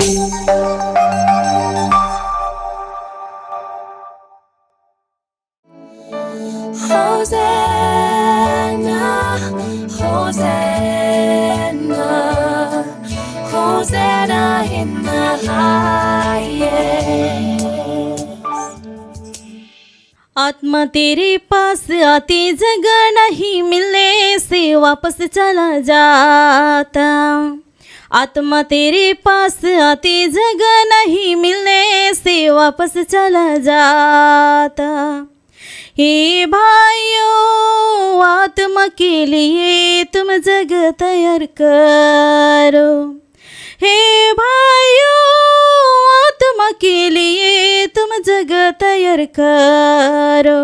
Hosanna, Hosanna, Hosanna in the highest. आत्मा तेरे पास आती जगह नहीं मिलने से वापस चला जाता। आत्मा तेरे पास आती जगह नहीं मिलने से वापस चला जाता। हे भाइयों, आत्मा के लिए तुम जगह तैयार करो। हे भाइयों, आत्मा के लिए तुम जगह तैयार करो।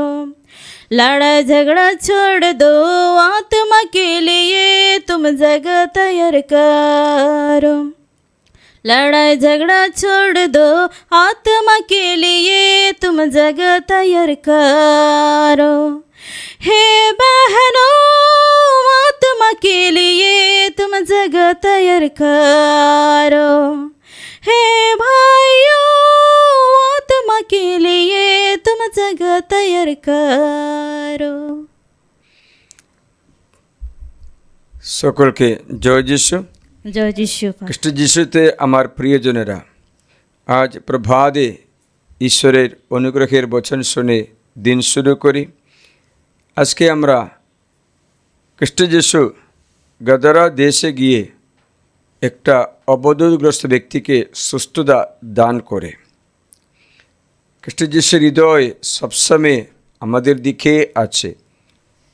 लड़ाई झगड़ा छोड़ दो, आत्मा के लिए तुम जगह तैयार करो। लड़ाई झगड़ा छोड़ दो, आत्मा के लिए तुम जगह तैयार करो। हे बहनों, आत्मा के लिए तुम जगह तैयार करो। हे भाइयों, आत्मा के लिए तुम जगह तैयार करो। সকলকে জয় যিশু। জয় যিশু। খ্রিস্ট যিশুতে আমার প্রিয়জনেরা, আজ প্রভাতে ঈশ্বরের অনুগ্রহের বচন শুনে দিন শুরু করি। আজকে আমরা খ্রিস্ট যিশু গাদারা দেশে গিয়ে একটা অবরোধগ্রস্ত ব্যক্তিকে সুস্থতা দান করে। খ্রিস্ট যিশুর হৃদয় সবসময় আমাদের দিকে আছে।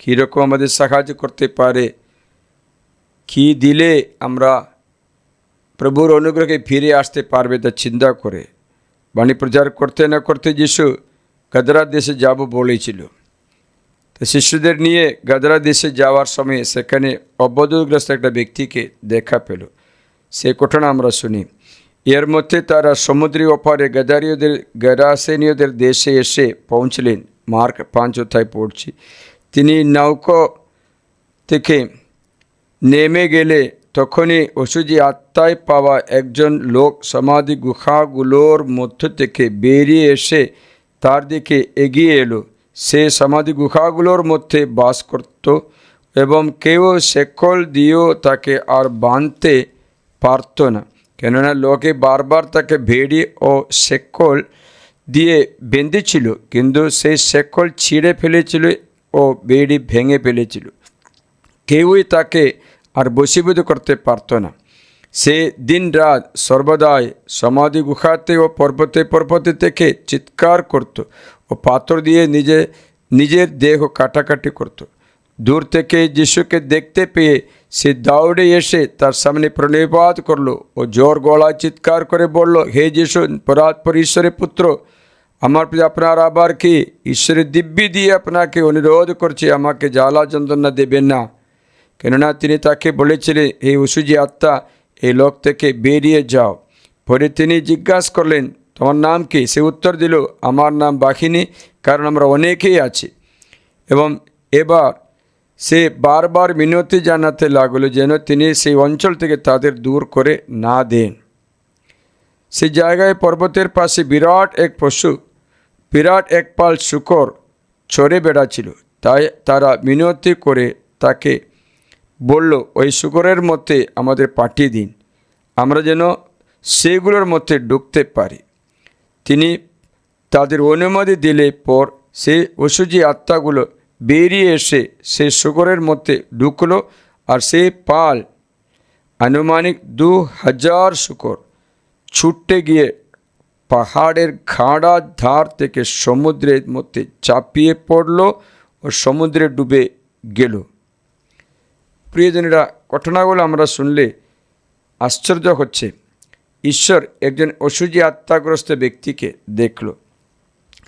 কীরকম আমাদের সাহায্য করতে পারে, কী দিলে আমরা প্রভুর অনুগ্রহে ফিরে আসতে পারবে তা চিন্তা করে বাণী প্রচার করতে না করতে যিশু গাদরা দেশে যাব বলেছিল। তো শিশুদের নিয়ে গাদরা দেশে যাওয়ার সময় সেখানে অবরোধগ্রস্ত একটা ব্যক্তিকে দেখা পেল। সে ঘটনা আমরা শুনি। এর মধ্যে তারা সমুদ্রের ওপারে গেরাসেনীয়দের দেশে এসে পৌঁছলেন। মার্ক 5 অধ্যায় পড়ছি। তিনি নৌকো থেকে নেমে গেলে তখনই অসুজি আত্মায় পাওয়া একজন লোক সমাধি গুহাগুলোর মধ্য থেকে বেরিয়ে এসে তার দিকে এগিয়ে এলো। সে সমাধি গুহাগুলোর মধ্যে বাস করত এবং কেউ শেকল দিয়েও তাকে আর বাঁধতে পারত না, কেননা লোকে বারবার তাকে বেড়ি ও শেকল দিয়ে বেঁধেছিল, কিন্তু সেই শেকল ছিঁড়ে ফেলেছিল ও বেড়ি ভেঙে ফেলেছিল। কেউই তাকে আর বশীভূত করতে পারত না। সে দিন রাত সর্বদাই সমাধি গুহাতে ও পর্বতে থেকে চিৎকার করত ও পাথর দিয়ে নিজের দেহ কাটাকাটি করত। দূর থেকে যিশুকে দেখতে পেয়ে সে দৌড়ে এসে তার সামনে প্রণিপাত করলো ও জোর গলায় চিৎকার করে বলল, হে যিশু, পরাৎপর ঈশ্বরের পুত্র, আমার প্রতি আপনার আবার কি? ঈশ্বরের দিব্যি দিয়ে আপনাকে অনুরোধ করছে, আমাকে জ্বালা যন্ত্রণা দেবেন না। কেননা তিনি তাকে বলেছিলেন, হে অসুজি আত্মা, এই লোক থেকে বেরিয়ে যাও। পরে তিনি জিজ্ঞাসা করলেন, তোমার নাম কি? সে উত্তর দিল, আমার নাম বাহিনী, কারণ আমরা অনেকেই আছি। এবং এবার সে বারবার মিনতি জানাতে লাগলো যেন তিনি সেই অঞ্চল থেকে তাদের দূর করে না দেন। সে জায়গায় পর্বতের পাশে বিরাট এক পাল শূকর চড়ে বেড়াচ্ছিল। তাই তারা মিনতি করে তাকে বলল, ওই শূকরের মধ্যে আমাদের পাঠিয়ে দিন, আমরা যেন সেগুলোর মধ্যে ঢুকতে পারি। তিনি তাদের অনুমতি দিলে পর সেই অসুজি আত্মাগুলো বেরিয়ে এসে সে শূকরের মধ্যে ঢুকলো, আর সেই পাল আনুমানিক 2000 শূকর ছুটে গিয়ে পাহাড়ের খাড়া ধার থেকে সমুদ্রের মধ্যে চাপিয়ে পড়ল ও সমুদ্রে ডুবে গেল। প্রিয়জনেরা, ঘটনাগুলো আমরা শুনলে আশ্চর্য হচ্ছে। ঈশ্বর একজন অসুজি আত্মাগ্রস্ত ব্যক্তিকে দেখল।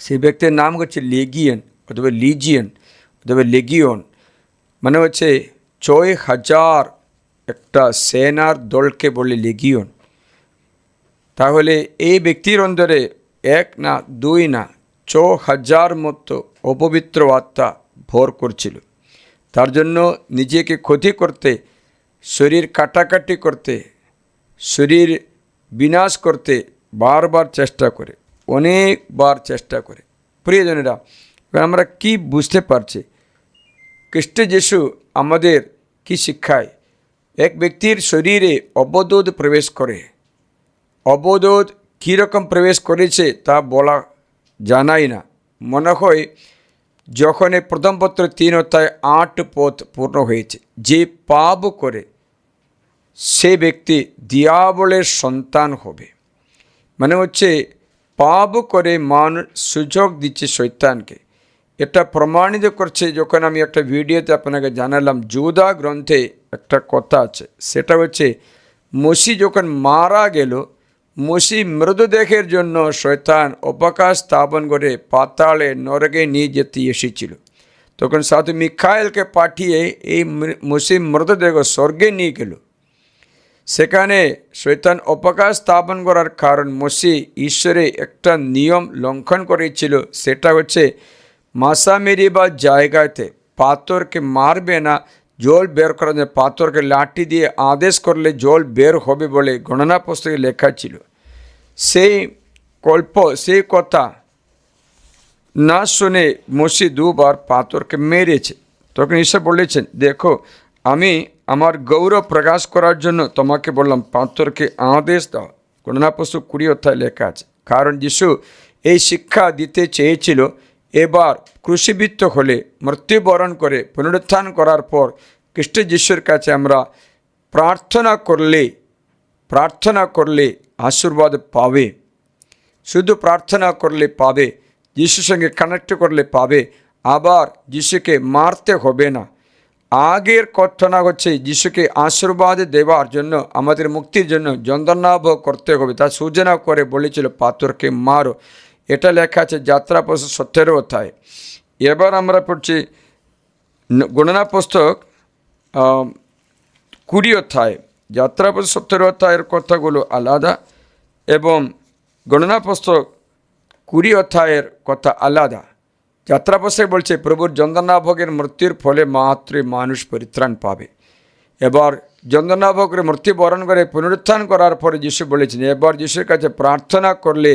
সেই ব্যক্তির নাম হচ্ছে লেগিয়ন অথবা লিজিয়ন অথবা লেগিয়ন, মানে হচ্ছে 6000 একটা সেনার দলকে বলে লেগিয়ন। তাহলে এই ব্যক্তির অন্তরে 1 না 2 না 6000 মতো অপবিত্র আত্মা ভর করছিল। তার জন্য নিজেকে ক্ষতি করতে, শরীর কাটাকাটি করতে, শরীর বিনাশ করতে বারবার চেষ্টা করে, অনেকবার চেষ্টা করে। প্রিয়জনেরা, আমরা কি বুঝতে পারছি খ্রিস্ট যিশু আমাদের কি শিক্ষায়? এক ব্যক্তির শরীরে অবদূত প্রবেশ করে। অবদূত কীরকম প্রবেশ করেছে তা বলা জানাই না। মনে হয় যখন এই প্রথম পত্র 3:8 পদ পূর্ণ হয়েছে, যে পাপ করে সে ব্যক্তি দিয়াবলের সন্তান হবে। মানে হচ্ছে পাপ করে মানুষ সুযোগ দিচ্ছে শয়তানকে। এটা প্রমাণিত করছে যখন আমি একটা ভিডিওতে আপনাকে জানালাম, যোধা গ্রন্থে একটা কথা আছে, সেটা হচ্ছে মসি যখন মারা গেল, মসি মৃতদেহের জন্য শয়তান অবকাশ স্থাপন করে পাতালে নরকে নিয়ে যেতে এসেছিল। তখন সাধু মিখাইলকে পাঠিয়ে এই মসি মৃতদেহ স্বর্গে নিয়ে গেল। সেখানে শয়তান অবকাশ স্থাপন করার কারণ মসি ঈশ্বরে একটা নিয়ম লঙ্ঘন করেছিল, সেটা হচ্ছে মাসামেরি বা জায়গাতে পাথরকে মারবে না, জল বের করার জন্য পাথরকে লাঠি দিয়ে আদেশ করলে জল বের হবে বলে গণনা পুস্তকে লেখা ছিল। সেই কথা না শুনে মসি 2 বার পাথরকে মেরেছে। তখন ঈশ্বর বলেছেন, দেখো আমি আমার গৌরব প্রকাশ করার জন্য তোমাকে বললাম পাথরকে আদেশ দাও। গণনা পুস্তক 20 লেখা আছে। কারণ যিশু এই শিক্ষা দিতে চেয়েছিল, এবার ক্রুশিবিদ্ধ হলে মৃত্যুবরণ করে পুনরুত্থান করার পর খ্রিস্ট যিশুর কাছে আমরা প্রার্থনা করলে আশীর্বাদ পাবে। শুধু প্রার্থনা করলে পাবে, যিশুর সঙ্গে কানেক্ট করলে পাবে। আবার যিশুকে মারতে হবে না। আগের কথা হচ্ছে যিশুকে আশীর্বাদ দেওয়ার জন্য, আমাদের মুক্তির জন্য যন্ত্রণা ভোগ করতে হবে। তা সূচনা করে বলেছিল পাথরকে মারো। এটা লেখা আছে যাত্রা পুস্তক 17 অধ্যায়। এবার আমরা পড়ছি গণনা পুস্তক 20 অধ্যায়। যাত্রা পুস্তক 17 অধ্যায়ের কথাগুলো আলাদা এবং গণনা পুস্তক 20 অধ্যায়ের কথা আলাদা। যাত্রা পুস্তক বলছে প্রভুর যন্ত্রণা ভোগের মৃত্যুর ফলে মাত্র মানুষ পরিত্রাণ পাবে। এবার যন্ত্রণা ভোগের মৃত্যুবরণ করে পুনরুত্থান করার পরে যিশু বলেছেন, এবার যিশুর কাছে প্রার্থনা করলে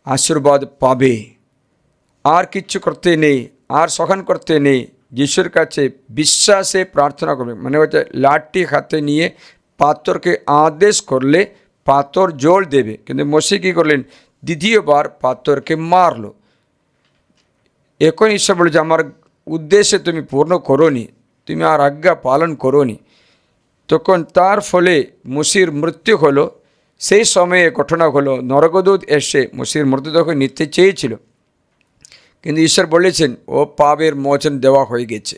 আশীর্বাদ পাবে। আর কিচ্ছু করতে নেই, আর সহন করতে নেই। যিশুর কাছে বিশ্বাসে প্রার্থনা করবে। মানে হচ্ছে লাঠি হাতে নিয়ে পাথরকে আদেশ করলে পাথর জল দেবে। কিন্তু মসি কী করলেন? দ্বিতীয়বার পাথরকে মারলো। এখন ঈশ্বর বলেছে, আমার উদ্দেশ্যে তুমি পূর্ণ করোনি, তুমি আর আজ্ঞা পালন করোনি। তখন তার ফলে মসির মৃত্যু হলো। সেই সময়ে ঘটনা হলো, নরকদূত এসে মসির মৃতদেহ নিতে চেয়েছিল, কিন্তু ঈশ্বর বলেছেন ও পাপের মোচন দেওয়া হয়ে গেছে,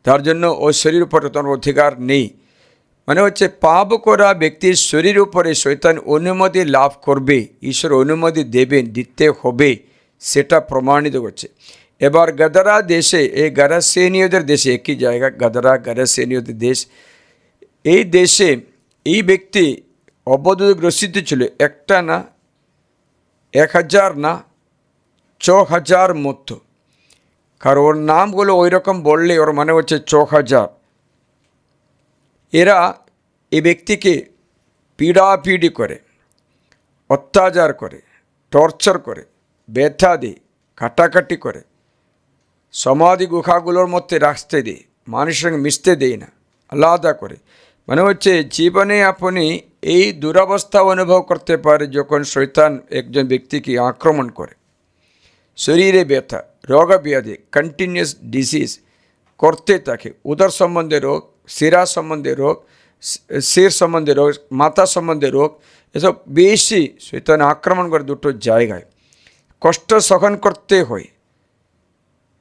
তার জন্য ও শরীর উপরে তোমার অধিকার নেই। মানে হচ্ছে পাপ করা ব্যক্তির শরীর উপরে শয়তান অনুমতি লাভ করবে, ঈশ্বর অনুমতি দেবেন, দিতে হবে, সেটা প্রমাণিত করছে। এবার গাদারা দেশে, এই গারাসেনীয়দের দেশে, একই জায়গা গারাসেনীয়দের দেশ, এই দেশে এই ব্যক্তি অবদূতগ্রস্ত ছিল। একটা না, 1000 না, 6000 মতো। কারণ ওর নামগুলো ওই রকম বললে ওর মানে হচ্ছে 6000। এরা এই ব্যক্তিকে পীড়াপিড়ি করে, অত্যাচার করে, টর্চার করে, ব্যথা দেয়, কাটাকাটি করে, সমাধি গুহাগুলোর মধ্যে রাখতে দেয়, মানুষের সঙ্গে মিশতে দেয় না, আলাদা করে। মানে হচ্ছে জীবনে আপনি এই দুরবস্থা অনুভব করতে পারে যখন শয়তান একজন ব্যক্তিকে আক্রমণ করে। শরীরে ব্যথা, রোগ ব্যাধি, কন্টিনিউয়াস ডিজিজ করতে থাকে। উদর সম্বন্ধে রোগ, শিরা সম্বন্ধে রোগ, শির সম্বন্ধে রোগ, মাথা সম্বন্ধে রোগ, এসব বেশি শয়তান আক্রমণ করে দুটো জায়গায়। কষ্ট সহন করতে হয়।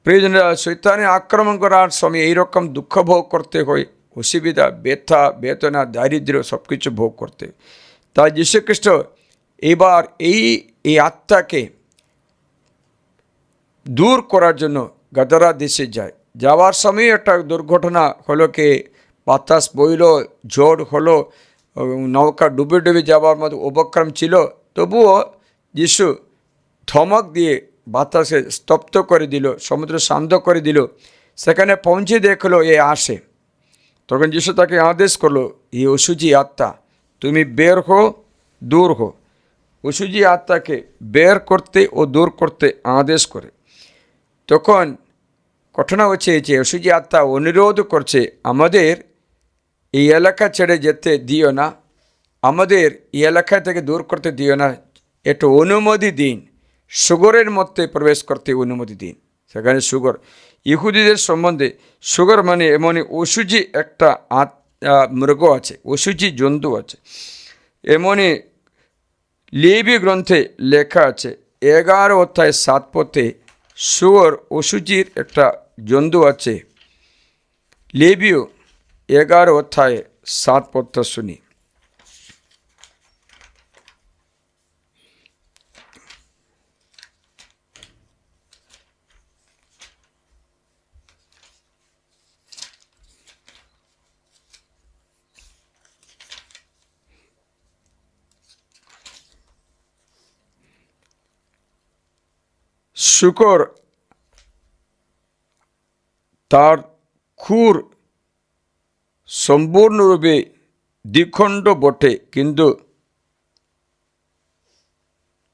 প্রয়োজনে শয়তানে আক্রমণ করার সময় এইরকম দুঃখ ভোগ করতে হয়, অসুবিধা, ব্যথা, বেদনা, দারিদ্র্য সব কিছু ভোগ করতে হয়। তাই যীশুখ্রিস্ট এবার এই আত্মাকে দূর করার জন্য গাদারা দেশে যায়। যাওয়ার সময় একটা দুর্ঘটনা হলো, কি বাতাস বইল, ঝড় হলো, নৌকা ডুবে ডুবে যাওয়ার মতো উপক্রম ছিল। তবুও যিশু ধমক দিয়ে বাতাসে স্তব্ধ করে দিল, সমুদ্র শান্ত করে দিল। সেখানে পৌঁছে দেখলো এ আসে। তখন যিশু তাকে আদেশ করলো, এই অসুচি আত্মা তুমি বের হো, দূর হো। অশুচি আত্মাকে বের করতে ও দূর করতে আদেশ করে। তখন ঘটনা হচ্ছে যে অশুচি আত্মা অনুরোধ করছে, আমাদের এই এলাকা ছেড়ে যেতে দিও না, আমাদের এই এলাকা থেকে দূর করতে দিও না, একটু অনুমতি দিন, সুগরের মধ্যে প্রবেশ করতে অনুমতি দিন। সেখানে সুগর, ইহুদিদের সম্বন্ধে সুগর মানে এমনই অশুচি একটা মৃগ আছে, অশুচি জন্তু আছে। এমনই লেবী গ্রন্থে লেখা আছে 11 অধ্যায় 7 পথে সুগর অশুচির একটা জন্তু আছে। লেবীয় 11 অধ্যায় 7 পথটা শুনি। শুকর তার খুর সম্পূর্ণরূপে দ্বিখণ্ড বটে, কিন্তু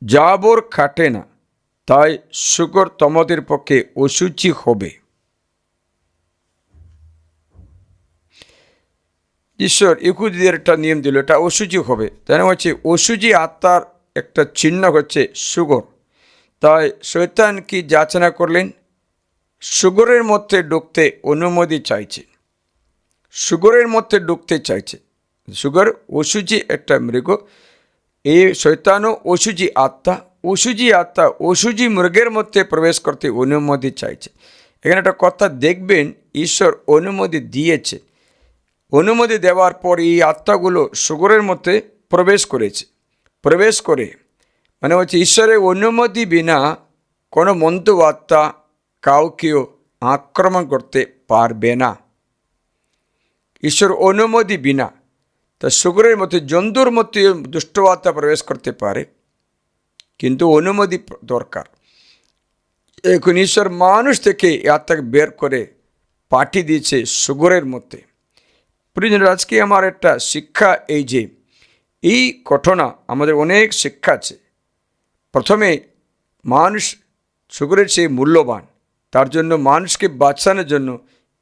জাবর খাটে না, তাই শুকর তোমাদের পক্ষে অশুচি হবে। ঈশ্বর ইহুদিদের একটা নিয়ম দিল, এটা অশুচি হবে। তাই হচ্ছে অশুচি আত্মার একটা চিহ্ন হচ্ছে শুকর। তাই শয়তান কি যাচনা করলেন? সুগরের মধ্যে ঢুকতে অনুমতি চাইছে, সুগরের মধ্যে ঢুকতে চাইছে। সুগর অশুচি একটা মৃগ, এই শয়তানও অশুচি আত্মা। অশুচি আত্মা অশুচি মৃগের মধ্যে প্রবেশ করতে অনুমতি চাইছে। এখানে একটা কথা দেখবেন, ঈশ্বর অনুমতি দিয়েছে। অনুমতি দেওয়ার পর এই আত্মাগুলো সুগরের মধ্যে প্রবেশ করেছে। প্রবেশ করে মানে হচ্ছে ঈশ্বরের অনুমতি বিনা কোনো মন্দ আত্মা কাউকেও আক্রমণ করতে পারবে না, ঈশ্বর অনুমতি বিনা। তা সুগরের মধ্যে, জন্তুর মধ্যে দুষ্ট আত্মা প্রবেশ করতে পারে, কিন্তু অনুমতি দরকার। এখন ঈশ্বর মানুষ থেকে এই আত্মাকে বের করে পাঠিয়ে দিয়েছে সুগরের মধ্যে। প্রিয়জনের, আজকে আমার একটা শিক্ষা এই যে এই ঘটনা আমাদের অনেক শিক্ষা আছে। প্রথমে মানুষ সুগরের সেই মূল্যবান, তার জন্য মানুষকে বাঁচানোর জন্য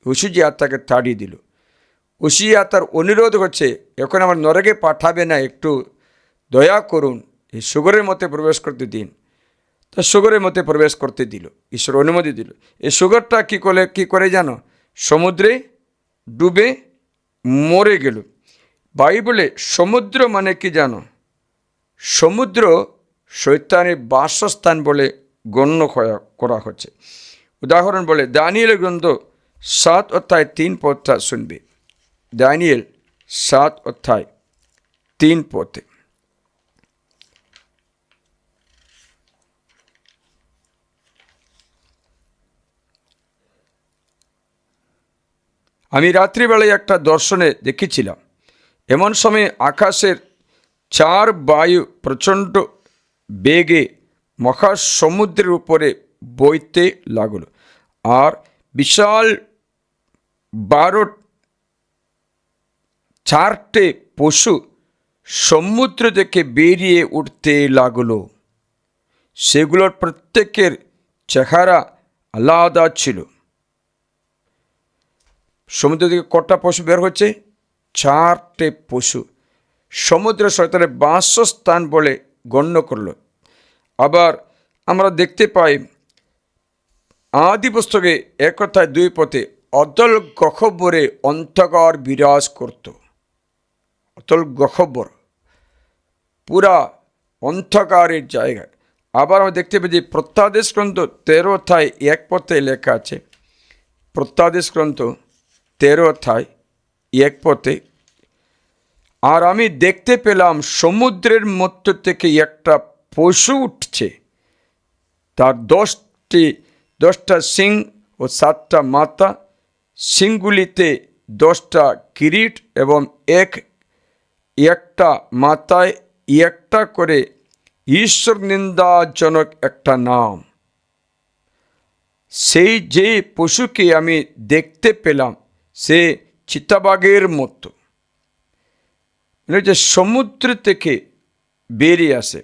অশুচি আত্মাকে তাড়িয়ে দিল। অশুচি আত্মার অনুরোধ করছে, এখন আমার নরকে পাঠাবে না, একটু দয়া করুন, এই সুগরের মধ্যে প্রবেশ করতে দিন। তা সুগরের মধ্যে প্রবেশ করতে দিল, ঈশ্বর অনুমতি দিল। এই সুগরটা কী করে জানো? সমুদ্রে ডুবে মরে গেল। বাইবেলে সমুদ্র মানে কি জানো? সমুদ্র শয়তানের বাসস্থান বলে গণ্য করা হচ্ছে। উদাহরণ বলে দানিয়েলের গ্রন্থ 7 অধ্যায় 3 পদটা শুনবে। দানিয়েল 7 অধ্যায় 3 পদে, আমি রাত্রিবেলায় একটা দর্শনে দেখেছিলাম, এমন সময় আকাশের 4 বায়ু প্রচণ্ড বেগে মহাসমুদ্রের উপরে বইতে লাগলো, আর বিশাল 4টে পশু সমুদ্র থেকে বেরিয়ে উঠতে লাগলো। সেগুলোর প্রত্যেকের চেহারা আলাদা ছিল। সমুদ্র থেকে কটা পশু বের হচ্ছে? 4টে পশু। সমুদ্র শয়তানের বাসস্থান বলে গণ্য করল। আবার আমরা দেখতে পাই আদি পুস্তকে 1 অধ্যায় 2 পদে অতল গহ্বরে অন্ধকার বিরাজ করত। অতল গহ্বর পুরা অন্ধকারের জায়গা। আবার আমরা দেখতে পাই যে প্রত্যাদেশ গ্রন্থ 13 অধ্যায় 1 পদে লেখা আছে। প্রত্যাদেশ গ্রন্থ 13 অধ্যায় 1 পদে, আর আমি দেখতে পেলাম সমুদ্রের মধ্য থেকে একটা পশু উঠছে, তার 10টা সিং ও 7টা মাথা, সিংগুলিতে 10টা কিরিট এবং একটা মাথায় একটা করে ঈশ্বর নিন্দাজনক একটা নাম। সেই যে পশুকে আমি দেখতে পেলাম সে চিতাবাঘের মতো। যে সমুদ্র থেকে বেরিয়ে আসে।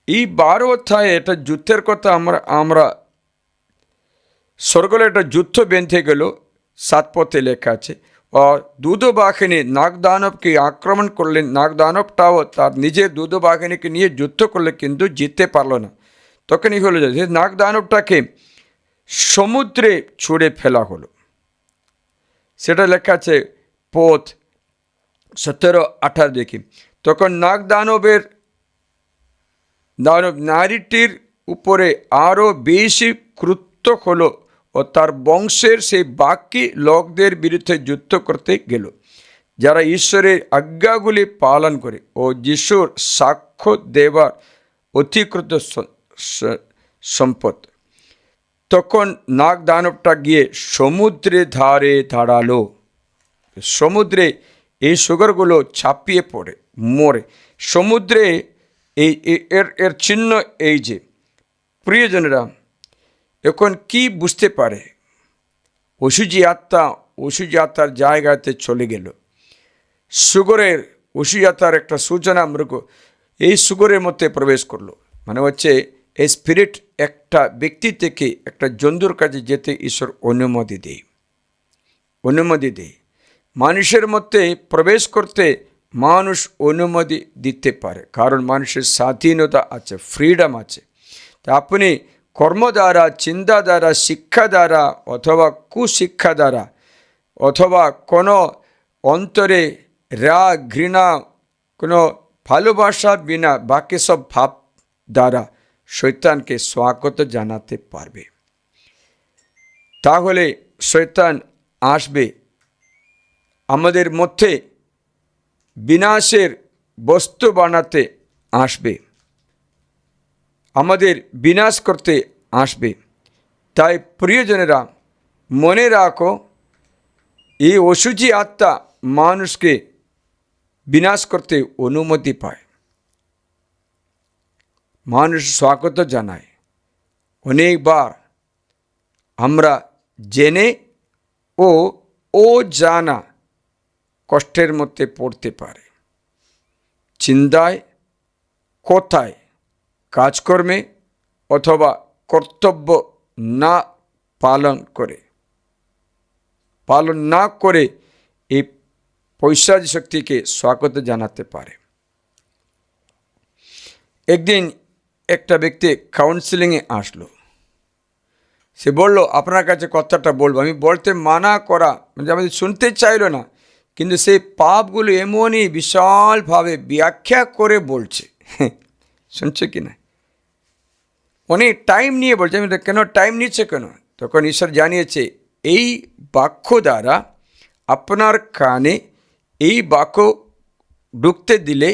এই 12 অধ্যায়ে এটা যুদ্ধের কথা আমরা স্বর্গলে একটা যুদ্ধ বেঁধে গেল, 7 পথে লেখা আছে। আর দুধ বাহিনী নাগদানবকে আক্রমণ করলেন, নাগদানবটাও তার নিজের দুধ বাহিনীকে নিয়ে যুদ্ধ করলে কিন্তু জিততে পারলো না। তখনই হলো যে নাগদানবটাকে সমুদ্রে ছুঁড়ে ফেলা হলো। সেটা লেখা আছে পথ 17-18 দেখি। তখন দানব নারীটির উপরে আরও বেশি ক্রুদ্ধ হলো ও তার বংশের সেই বাকি লোকদের বিরুদ্ধে যুদ্ধ করতে গেল, যারা ঈশ্বরের আজ্ঞাগুলি পালন করে ও যিশুর সাক্ষ্য দেবার অধিকৃত সম্পদ। তখন দানবটা গিয়ে সমুদ্রের ধারে দাঁড়ালো। সমুদ্রে এই সুগরগুলো ছাপিয়ে পড়ে মরে। সমুদ্রে এর চিহ্ন এই যে, প্রিয়জনেরা, এখন কি বুঝতে পারে? অসুজি আত্মার জায়গাতে চলে গেল। সুগরের অসুজি আত্মার একটা সূচনা মৃগ এই সুগরের মধ্যে প্রবেশ করলো। মানে হচ্ছে এই স্পিরিট একটা ব্যক্তি থেকে একটা জন্তুর কাছে যেতে ঈশ্বর অনুমতি দেয়। মানুষের মধ্যে প্রবেশ করতে মানুষ অনুমতি দিতে পারে, কারণ মানুষের স্বাধীনতা আছে, ফ্রিডম আছে। তা আপনি কর্ম দ্বারা, চিন্তা দ্বারা, শিক্ষা দ্বারা অথবা কুশিক্ষা দ্বারা অথবা কোনো অন্তরে রাগ, ঘৃণা, কোনো ভালোবাসা বিনা বাকি সব ভাব দ্বারা শয়তানকে স্বাগত জানাতে পারবে। তাহলে শয়তান আসবে আমাদের মধ্যে বিনাশের বস্তু বানাতে আসবে, আমাদের বিনাশ করতে আসবে। তাই প্রিয়জনেরা, মনে রাখো, এই অশুচি আত্মা মানুষকে বিনাশ করতে অনুমতি পায়, মানুষ স্বাগত জানায়। অনেকবার আমরা জেনে ও জানা কষ্টের মধ্যে পড়তে পারে, চিন্তায়, কথায়, কাজকর্মে অথবা কর্তব্য পালন না করে এই পৈশাচিক শক্তিকে স্বাগত জানাতে পারে। একদিন একটা ব্যক্তি কাউন্সিলিংয়ে আসলো। সে বলল, আপনার কাছে কথাটা বলবো। আমি বলতে মানা করা, মানে আমাদের শুনতে চাইল না, কিন্তু সেই পাপগুলো এমনই বিশালভাবে ব্যাখ্যা করে বলছে। শুনছে কি না? অনেক টাইম নিয়ে বলছে। আমি কেন টাইম নিচ্ছে কেন? তখন ঈশ্বর জানিয়েছে, এই বাক্য দ্বারা আপনার কানে এই বাক্য ঢুকতে দিলে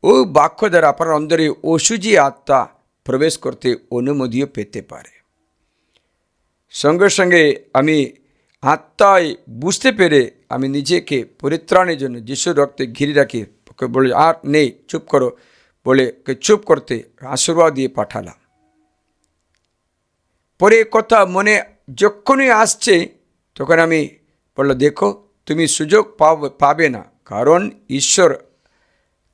ওই বাক্য দ্বারা আপনার অন্তরে অশুচি আত্মা প্রবেশ করতে অনুমতিও পেতে পারে। সঙ্গে সঙ্গে আমি আত্মায় বুঝতে পেরে আমি নিজেকে পরিত্রাণের জন্য যিশুর রক্তে ঘিরে রাখি। ওকে বলে, আর নেই, চুপ করো বলে চুপ করতে আশীর্বাদ দিয়ে পাঠালাম। পরে কথা মনে যখনই আসছে তখন আমি বললাম, দেখো, তুমি সুযোগ পাবে না, কারণ ঈশ্বর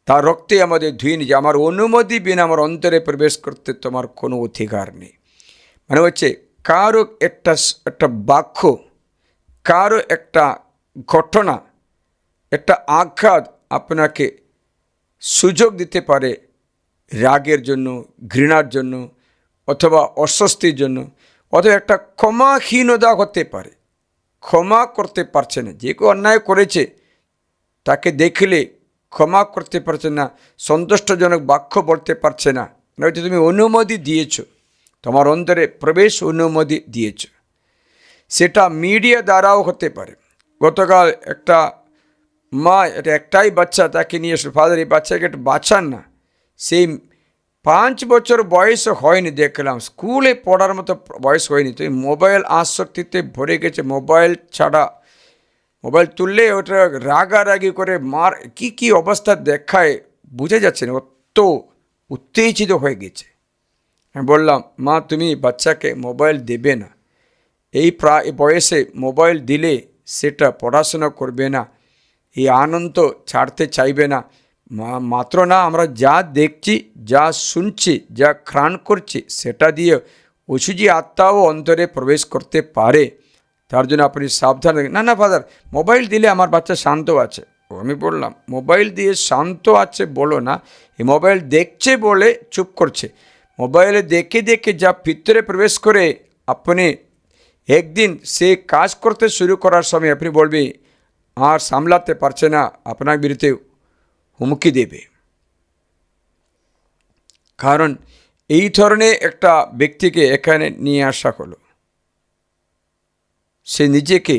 তার রক্তে আমাদের ধুয়ে নিয়ে, আমার অনুমতি বিনা আমার অন্তরে প্রবেশ করতে তোমার কোনো অধিকার নেই। মানে হচ্ছে কারো একটা বাক্য, কারো একটা ঘটনা, একটা আঘাত আপনাকে সুযোগ দিতে পারে রাগের জন্য, ঘৃণার জন্য অথবা অস্বস্তির জন্য, অথবা একটা ক্ষমাহীনতা হতে পারে। ক্ষমা করতে পারছে না, যে কেউ অন্যায় করেছে তাকে দেখলে ক্ষমা করতে পারছে না, সন্তুষ্টজনক বাক্য বলতে পারছে না, নয়তো তুমি অনুমতি দিয়েছ, তোমার অন্তরে প্রবেশ অনুমতি দিয়েছ। সেটা মিডিয়া দ্বারাও হতে পারে। গতকাল একটা মা, একটাই বাচ্চা, তাকে নিয়ে এসে, ফাদার এই বাচ্চাকে একটু বাঁচান না। সেই 5 বছর বয়স হয়নি, দেখলাম স্কুলে পড়ার মতো বয়স হয়নি, তো মোবাইল আসক্তিতে ভরে গেছে। মোবাইল ছাড়া, মোবাইল তুললে ওটা রাগারাগি করে মার কি অবস্থা দেখায় বুঝে যাচ্ছে না, অত উত্তেজিত হয়ে গেছে। আমি বললাম, মা তুমি বাচ্চাকে মোবাইল দেবে না, এই বয়সে মোবাইল দিলে সেটা পড়াশোনা করবে না, এই আনন্দ ছাড়তে চাইবে না। মাত্র না, আমরা যা দেখছি, যা শুনছি, যা ঘ্রাণ করছি, সেটা দিয়ে অশুচি আত্মাও অন্তরে প্রবেশ করতে পারে। তার জন্য আপনি সাবধান থাকেন। না ফাদার, মোবাইল দিলে আমার বাচ্চা শান্ত আছে। আমি বললাম, মোবাইল দিয়ে শান্ত আছে বলো না, এই মোবাইল দেখছে বলে চুপ করছে। মোবাইলে দেখে দেখে যা ভিতরে প্রবেশ করে, আপনি একদিন সে কাজ করতে শুরু করার সময় আপনি বলবে আর সামলাতে পারছে না, আপনার বিরুদ্ধে হুমকি দেবে। কারণ এই ধরনের একটা ব্যক্তিকে এখানে নিয়ে আসা হলো, সে নিজেকে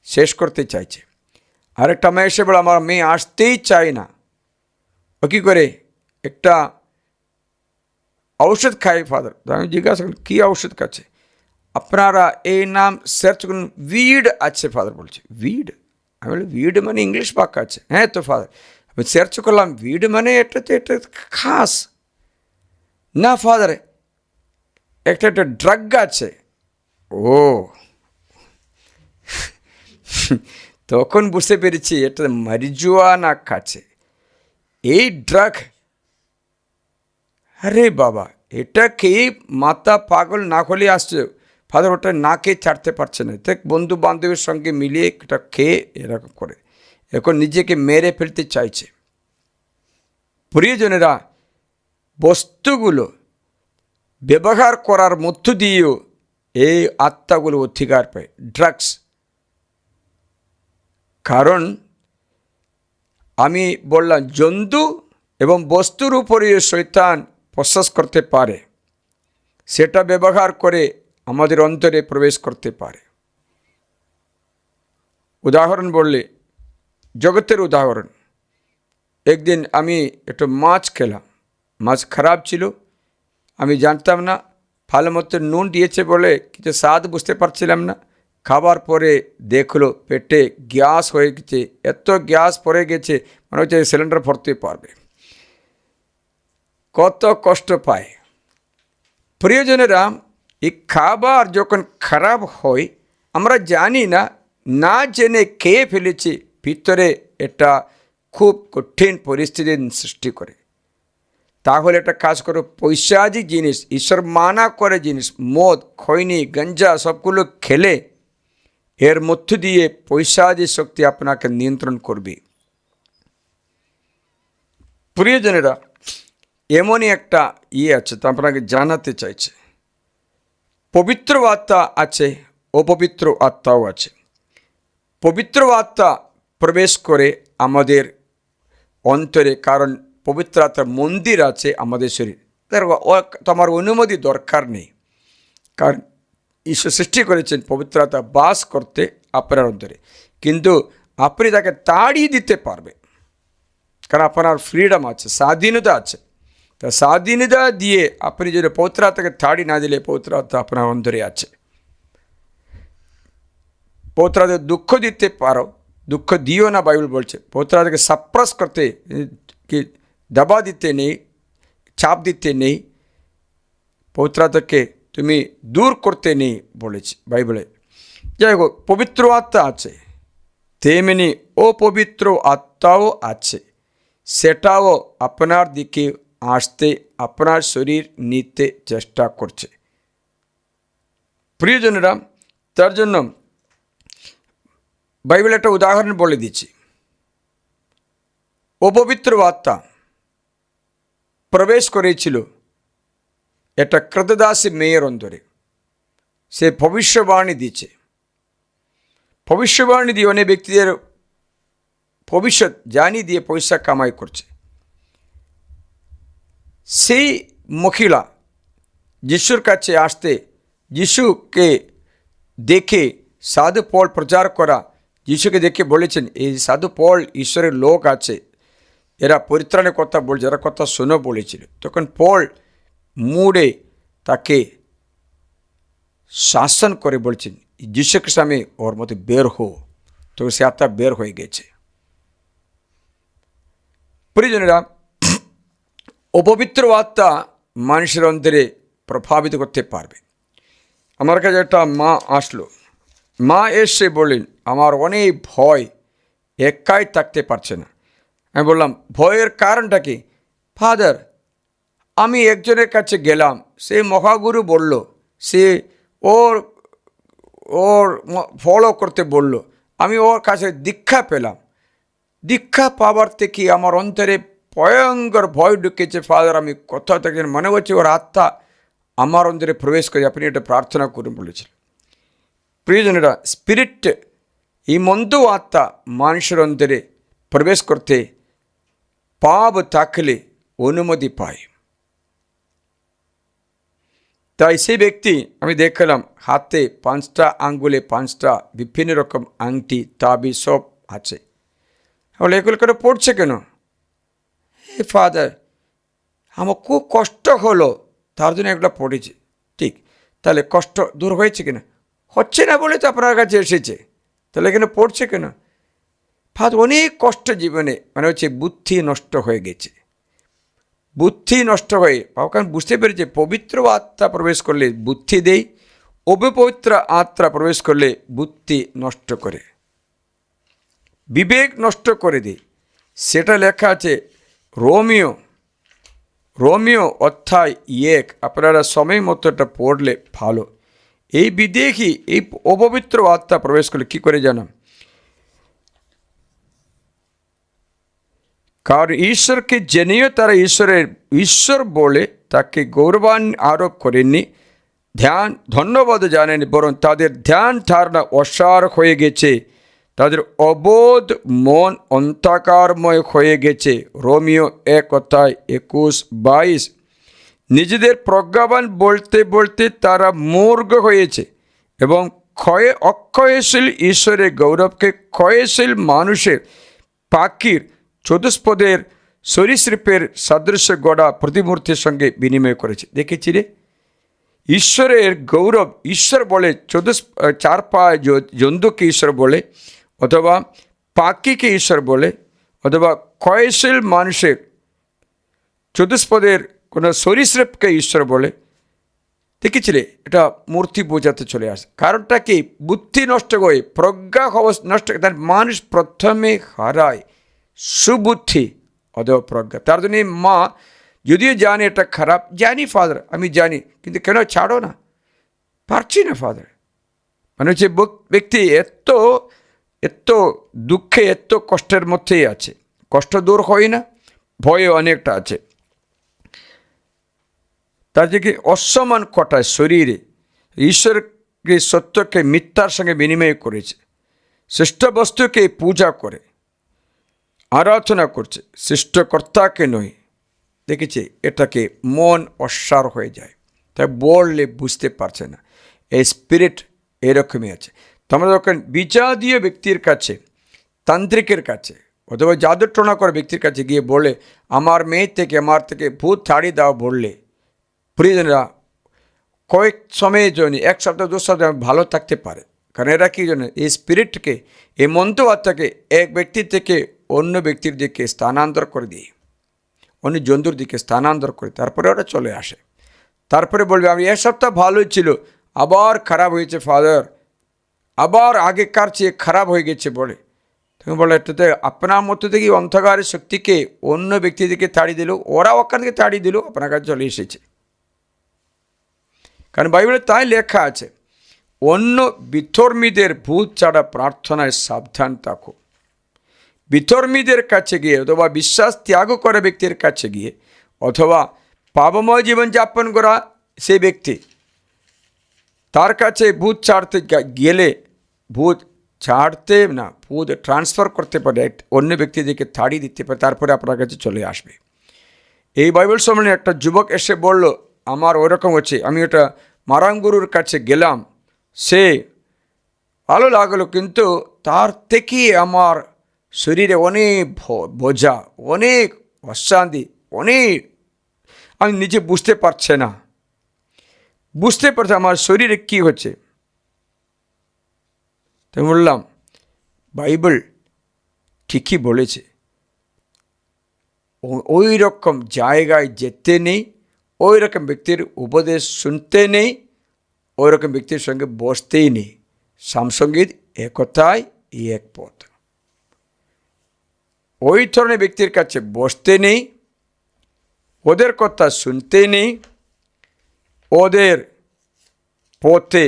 শেষ করতে চাইছে। আরেকটা মেয়ে এসে বলে আমার মেয়ে আসতেই চায় না। ও কী করে? একটা ঔষধ খায় ফাদার। তো আমি জিজ্ঞাসা করলাম কী ঔষধ খাচ্ছে? আপনারা এই নাম সার্চ করুন, উইড আছে ফাদার বলছে। উইড? আমি বলি উইড মানে ইংলিশ বাক্য আছে। হ্যাঁ তো ফাদার, আমি সার্চ করলাম, উইড মানে এটা তো এটা খাস না ফাদার, একটা ড্রাগ আছে। ও তখন বুঝতে পেরেছি এটা মারিজুয়ানা খাচ্ছে, এই ড্রাগ। আরে বাবা, এটা খেয়ে মাথা পাগল না হলে আসছে ফাদার, ওটা না খেয়ে ছাড়তে পারছে না। দেখ, বন্ধু বান্ধবের সঙ্গে মিলিয়ে এটা খেয়ে এরকম করে এখন নিজেকে মেরে ফেলতে চাইছে। প্রিয়জনেরা, বস্তুগুলো ব্যবহার করার মধ্য দিয়েও এই আত্মাগুলো অধিকার পায়, ড্রাগস। কারণ আমি বললাম, জন্তু এবং বস্তুর উপরে শয়তান প্রশ্বাস করতে পারে, সেটা ব্যবহার করে আমাদের অন্তরে প্রবেশ করতে পারে। উদাহরণ বললে, জগতের উদাহরণ, একদিন আমি একটু মাছ খেলাম, মাছ খারাপ ছিল, আমি জানতাম না, ভালো মতো নুন দিয়েছে বলে কিছু স্বাদ বুঝতে পারছিলাম না। খাবার পরে দেখলো পেটে গ্যাস হয়ে গেছে, এত গ্যাস পড়ে গেছে মনে হচ্ছে সিলিন্ডার ভরতে পারবে, কত কষ্ট পায়। প্রিয়জনেরা, এই খাবার যখন খারাপ হয় আমরা জানি না, না জেনে খেয়ে ফেলেছি, ভিতরে এটা খুব কঠিন পরিস্থিতির সৃষ্টি করে। তাহলে একটা কাজ করো, পৈশাচিক জিনিস, ঈশ্বর মানা করে জিনিস, মদ, খৈনি, গাঞ্জা সবগুলো খেলে এর মধ্য দিয়ে পৈশাচিক শক্তি আপনাকে নিয়ন্ত্রণ করবে। প্রিয়জনেরা, এমনই একটা আছে, তো আপনাকে জানাতে চাইছে, পবিত্র আত্মা আছে, অপবিত্র আত্মাও আছে। পবিত্র আত্মা প্রবেশ করে আমাদের অন্তরে, কারণ পবিত্র আত্মার মন্দির আছে আমাদের শরীর। তোমার অনুমতি দরকার নেই, কারণ ঈশ্বর সৃষ্টি করেছেন পবিত্র আত্মা বাস করতে আপনার অন্তরে, কিন্তু আপনি তাকে তাড়িয়ে দিতে পারবে, কারণ আপনার ফ্রিডম আছে, স্বাধীনতা আছে। তা স্বাধীনতা দিয়ে আপনি যদি পবিত্র আত্মাকে তাড়ি না দিলে, পবিত্র আত্মা আপনার অন্তরে আছে। পবিত্র আত্মাকে দুঃখ দিতে পারো, দুঃখ দিও না বাইবেল বলছে। পবিত্র আত্মাকে সাপ্রেস করতে, কি দাবা দিতে নেই, চাপ দিতে নেই, পবিত্র আত্মাকে তুমি দূর করতে নেই বলেছে বাইবেলে। যাই হোক, পবিত্র আত্মা আছে, তেমনি অপবিত্র আত্মাও আছে, সেটাও আপনার দিকে আসতে, আপনার শরীর নিতে চেষ্টা করছে। প্রিয়জনেরা, তার জন্য বাইবেল একটা উদাহরণ বলে দিচ্ছি। অপবিত্র আত্মা প্রবেশ করেছিল একটা ক্রতদাসী মেয়ের অন্তরে। সে ভবিষ্যবাণী দিচ্ছে, ভবিষ্যবাণী দিয়ে অনেক ব্যক্তিদের ভবিষ্যৎ জানিয়ে দিয়ে পয়সা কামাই করছে। সেই মহিলা যিশুর কাছে আসতে, যিশুকে দেখে সাধু পল প্রচার করা, যিশুকে দেখে বলেছেন এই সাধু পল ঈশ্বরের লোক আছে, এরা পরিত্রাণের কথা বলছে, এরা কথা শোনো বলেছিল। তখন পল মুড়ে তাকে শাসন করে বলছেন, যিশুকে সামনে ওর মধ্যে বের হো। তো সে আত্মা বের হয়ে গেছে। প্রিয়জনেরা, অপবিত্র আত্মা মানুষের অন্তরে প্রভাবিত করতে পারবে। আমার কাছে একটা মা আসলো, মা এসে বললেন আমার অনেক ভয়, একাই থাকতে পারছে না। আমি বললাম, ভয়ের কারণটা কি? ফাদার, আমি একজনের কাছে গেলাম, সে মহাগুরু বলল, সে ওর ওর ফলো করতে বলল, আমি ওর কাছে দীক্ষা পেলাম। দীক্ষা পাওয়ার থেকে আমার অন্তরে ভয়ঙ্কর ভয় ঢুকেছে ফাদার। আমি কোথাও থেকে মনে হচ্ছে ওর আত্মা আমার অন্তরে প্রবেশ করে, আপনি এটা প্রার্থনা করুন বলেছিল। প্রিয়জনেরা, স্পিরিট, এই মন্দ আত্মা মানুষের অন্তরে প্রবেশ করতে পাপ থাকলে অনুমতি পায়। তাই সেই ব্যক্তি, আমি দেখলাম হাতে 5টা আঙ্গুলে 5টা বিভিন্ন রকম আংটি, তাবিজ সব আছে। বলে, এগুলো করে পড়ছে কেন? হে ফাদার, আমার খুব কষ্ট হলো, তার জন্য এগুলো পড়েছে। ঠিক, তাহলে কষ্ট দূর হয়েছে কিনা? হচ্ছে না বলে তো আপনার কাছে এসেছে, তাহলে এখানে পড়ছে কেন? ফাদার, অনেক কষ্ট জীবনে, মানে হচ্ছে বুদ্ধি নষ্ট হয়ে গেছে। বুদ্ধি নষ্ট হয়ে, কারণ বুঝতে পেরেছে পবিত্র আত্মা প্রবেশ করলে বুদ্ধি দেয়, অপবিত্র আত্মা প্রবেশ করলে বুদ্ধি নষ্ট করে, বিবেক নষ্ট করে দেয়। সেটা লেখা আছে রোমিও অধ্যায় 1, আপনারা সময় মতো এটা পড়লে ভালো। এই বিদেহী, এই অপবিত্র আত্মা প্রবেশ করলে কী করে জানো? কারণ ঈশ্বরকে জেনেও তারা ঈশ্বর বলে তাকে গৌরবান আরোপ করেননি, ধন্যবাদ জানেনি, বরং তাদের ধ্যান ধারণা অসার হয়ে গেছে, তাদের অবোধ মন অন্ধকারময় হয়ে গেছে। রোমিও 1:21-22। নিজেদের প্রজ্ঞাবান বলতে বলতে তারা মূর্খ হয়েছে এবং অক্ষয়শীল ঈশ্বরের গৌরবকে ক্ষয়শীল মানুষের, পাখির, চতুষ্পদের, সরীসৃপের সাদৃশ্য গড়া প্রতিমূর্তির সঙ্গে বিনিময় করেছে। দেখেছি রে, ঈশ্বরের গৌরব, ঈশ্বর বলে 4 পায়ে জন্তুকে ঈশ্বর বলে, অথবা পাখিকে ঈশ্বর বলে, অথবা ক্ষয়শীল মানুষের, চতুষ্পদের কোনো সরীসৃপকে ঈশ্বর বলে। দেখেছিলে, এটা মূর্তি বোঝাতে চলে আসে। কারণটা কি? বুদ্ধি নষ্ট করে, প্রজ্ঞা নষ্ট করে, তার মানুষ প্রথমে হারায় সুবুদ্ধি অথবা প্রজ্ঞা। তার জন্য মা যদিও জানে এটা খারাপ, জানি ফাদার, আমি জানি, কিন্তু কেন ছাড়ো না? পারছি না ফাদার। মানে হচ্ছে ব্যক্তি এত দুঃখে, এত কষ্টের মধ্যেই আছে, কষ্ট দূর হয় না, ভয়ে অনেকটা আছে। তার যে অসম্মান কটায় শরীরে, ঈশ্বরকে সত্যকে মিথ্যার সঙ্গে বিনিময় করেছে, শ্রেষ্ঠ বস্তুকে পূজা করে আরাধনা করছে, সৃষ্টিকর্তাকে নয়। দেখেছি, এটাকে মন অসার হয়ে যায়, তাই বললে বুঝতে পারছে না। এই স্পিরিট এরকমই আছে। তোমরা যখন বিচারীয় ব্যক্তির কাছে, তান্ত্রিকের কাছে, অথবা জাদুটনা করা ব্যক্তির কাছে গিয়ে বলে, আমার মেয়ে থেকে, আমার থেকে ভূত ছাড়িয়ে দাও বললে, প্রিয়জনরা কয়েক সময়ের জন্য, 1 সপ্তাহ 2 সপ্তাহ ভালো থাকতে পারে। কারণ এরা কী জন্য? এই স্পিরিটকে, এই মন্ত্র আত্মাকে এক ব্যক্তির থেকে অন্য ব্যক্তির দিকে স্থানান্তর করে দিয়ে, অন্য জন্তুর দিকে স্থানান্তর করে, তারপরে ওরা চলে আসে। তারপরে বলবে, আমি 1 সপ্তাহ ভালোই ছিল, আবার খারাপ হয়েছে ফাদার, আবার আগেকার চেয়ে খারাপ হয়ে গেছে বলে। তুমি বলে, এটাতে আপনার মধ্যে থেকে অন্ধকারের শক্তিকে অন্য ব্যক্তির দিকে তাড়িয়ে দিল, ওরা ওখান থেকে তাড়িয়ে দিল, আপনার কাছে চলে এসেছে। কারণ বাইবেলে তাই লেখা আছে, অন্য বিধর্মীদের ভূত ছাড়া প্রার্থনায় সাবধান থাকো। বিধর্মীদের কাছে গিয়ে, অথবা বিশ্বাস ত্যাগ করা ব্যক্তির কাছে গিয়ে, অথবা পাপময় জীবনযাপন করা সেই ব্যক্তি, তার কাছে ভূত ছাড়তে গেলে, ভূত ছাড়তে না, ভূত ট্রান্সফার করতে পারে, অন্য ব্যক্তিদেরকে তাড়িয়ে দিতে পারে, তারপরে আপনার কাছে চলে আসবে। এই বাইবেল সম্মেলনে একটা যুবক এসে বলল, আমার ওইরকম হচ্ছে, আমি ওটা মারাঙ্গুরুর কাছে গেলাম, সে ভালো লাগলো, কিন্তু তার থেকে আমার শরীরে অনেক বোঝা, অনেক অশান্তি, অনেক, আমি নিজে বুঝতে পারছে না, বুঝতে পারছে আমার শরীরে কী হচ্ছে। তাই বললাম, বাইবেল ঠিকই বলেছে, ওই রকম জায়গায় যেতে নেই, ওই রকম ব্যক্তির উপদেশ শুনতে নেই, ওই রকম ব্যক্তির সঙ্গে বসতেই নেই। সামসঙ্গীত একথায় এই এক পথ। ওই ধরনের ব্যক্তির কাছে বসতে নেই, ওদের কথা শুনতে নেই, ওদের পথে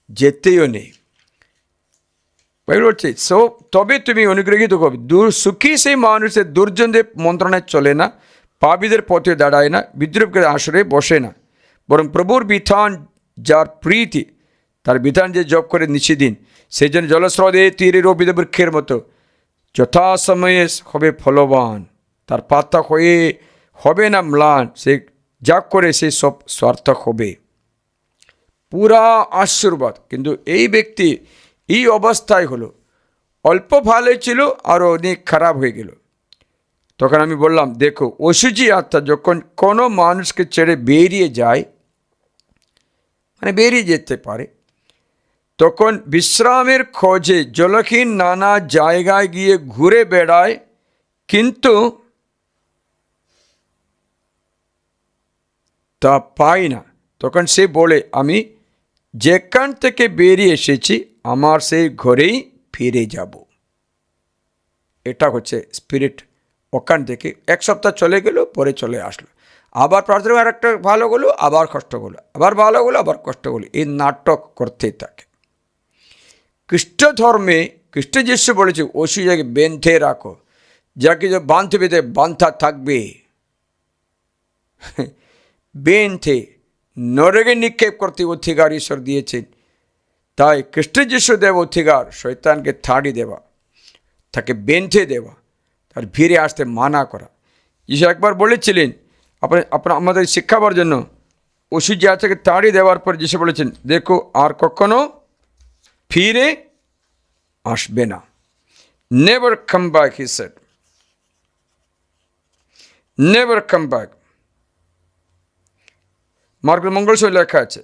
যেতেও নেই। বাইবেল বলছে তবে তুমি অনুগ্রহীত হবে। সুখী সেই মানুষের দুর্জনদের মন্ত্রণায় চলে না, পাপীদের পথে দাঁড়ায় না, বিদ্রুপকে আশ্রয়ে বসে না, বরং প্রভুর বিধান যার প্রীতি, তার বিধান যে জপ করে নিশিদিন, সেই জন্য জলস্রোতে তীরের রোপিত বৃক্ষের মতো যথাসময়ে হবে ফলবান, তার পাতা হয়ে হবে না ম্লান, সে যা করে সে সব সার্থক হবে। পুরা আশীর্বাদ। কিন্তু এই ব্যক্তি এই অবস্থায় হলো, অল্প ভালো ছিল আর অনেক খারাপ হয়ে গেল। তখন আমি বললাম, দেখো, অশুচি আত্মা যখন কোনো মানুষকে ছেড়ে বেরিয়ে যায়, মানে বেরিয়ে যেতে পারে, তখন বিশ্রামের খোঁজে জলহীন নানা জায়গায় গিয়ে ঘুরে বেড়ায়, কিন্তু তা পাই না। তখন সে বলে, আমি যেখান থেকে বেরিয়ে এসেছি আমার সেই ঘরেই ফিরে যাব। এটা হচ্ছে স্পিরিট। ওখান থেকে এক সপ্তাহ চলে গেল, পরে চলে আসলো, আবার প্রার্থনা আর একটা ভালো হলো, আবার কষ্ট হলো, আবার ভালো হলো, আবার কষ্ট হলো, এই নাটক করতেই থাকে। খ্রিস্ট ধর্মে খ্রিস্ট যিশু বলেছে অসুজাকে বেঁধে রাখো, যাকে যে বাঁধতে বেঁধে বাঁধা থাকবে, বেঁধে নরকে নিক্ষেপ করতে অধিকার ঈশ্বর দিয়েছেন। তাই খ্রিস্ট যিশু দেব অধিকার শয়তানকে থাড়ি দেওয়া, তাকে বেঁধে দেওয়া, তার ফিরে আসতে মানা করা। যিশু একবার বলেছিলেন আমাদের শিক্ষাবার জন্য, ওষুধ যাকে তাড়ি দেওয়ার পর যিশু বলেছেন, দেখো আর কখনো ফিরে আসবে না। Never come back, he said, never come back. মার্কের মঙ্গল সই লেখা আছে।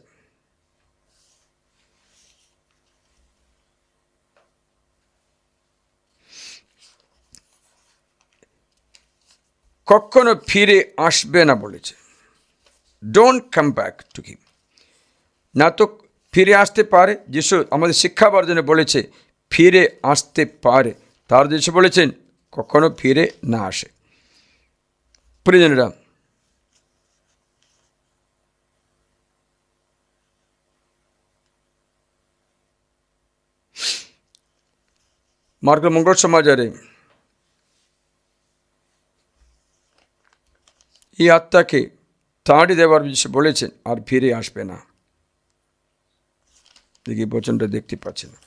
কখনো ফিরে আসবে না বলেছে। Don't come back to him. না তো ফিরে আসতে পারে, যিশু আমাদের শিক্ষাবার জন্য বলেছে ফিরে আসতে পারে, তার যিশু বলেছেন কখনো ফিরে না আসে। প্রিয়জনেরা, মার্কের মঙ্গল সমাচারে এই আত্মাকে তাড়ি দেওয়ার যিশু বলেছেন আর ফিরে আসবে না। দেখি বচনটা দেখতে পাচ্ছি না।